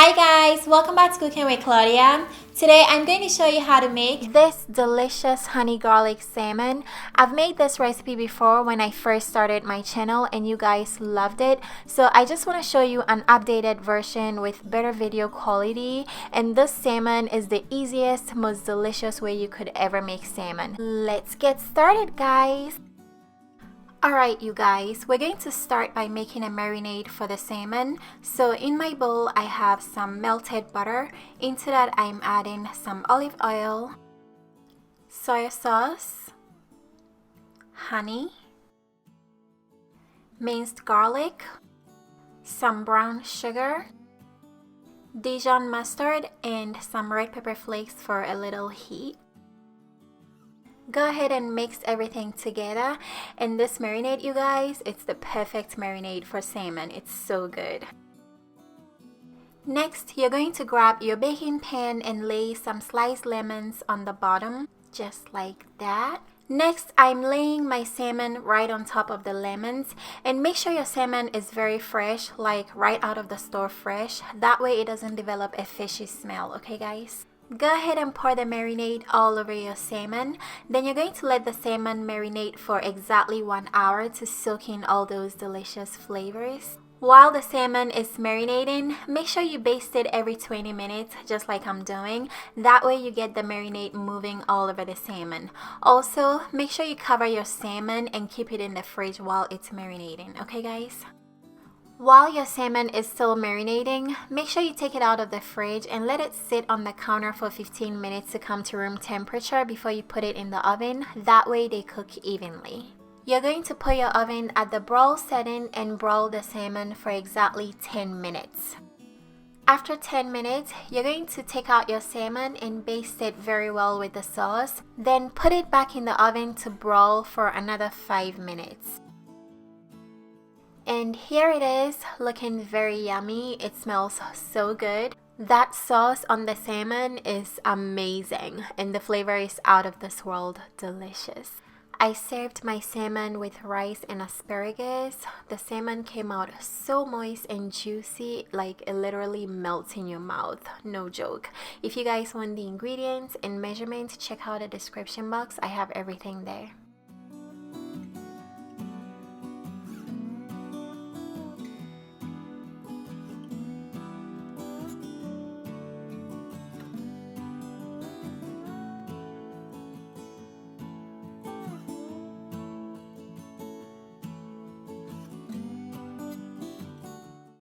Hi guys, welcome back to Cooking with Claudia. Today I'm going to show you how to make this delicious honey garlic salmon. I've made this recipe before when I first started my channel and you guys loved it. So I just want to show you an updated version with better video quality, and this salmon is the easiest, most delicious way you could ever make salmon. Let's get started, guys. Alright you guys, we're going to start by making a marinade for the salmon. So in my bowl I have some melted butter. Into that I'm adding some olive oil, soy sauce, honey, minced garlic, some brown sugar, Dijon mustard, and some red pepper flakes for a little heat. Go ahead and mix everything together, and this marinade, you guys, it's the perfect marinade for salmon. It's so good. Next, you're going to grab your baking pan and lay some sliced lemons on the bottom, just like that. Next, I'm laying my salmon right on top of the lemons, and make sure your salmon is very fresh, like right out of the store fresh. That way it doesn't develop a fishy smell, okay guys? Go ahead and pour the marinade all over your salmon. Then you're going to let the salmon marinate for exactly 1 hour to soak in all those delicious flavors. While the salmon is marinating, make sure you baste it every 20 minutes, just like I'm doing. That way you get the marinade moving all over the salmon. Also, make sure you cover your salmon and keep it in the fridge while it's marinating, okay guys? While your salmon is still marinating, make sure you take it out of the fridge and let it sit on the counter for 15 minutes to come to room temperature before you put it in the oven. That way they cook evenly. You're going to put your oven at the broil setting and broil the salmon for exactly 10 minutes. After 10 minutes, you're going to take out your salmon and baste it very well with the sauce. Then put it back in the oven to broil for another 5 minutes. And here it is, looking very yummy. It smells so good. That sauce on the salmon is amazing, and the flavor is out of this world delicious. I served my salmon with rice and asparagus. The salmon came out so moist and juicy, like it literally melts in your mouth. No joke. If you guys want the ingredients and measurements, check out the description box. I have everything there.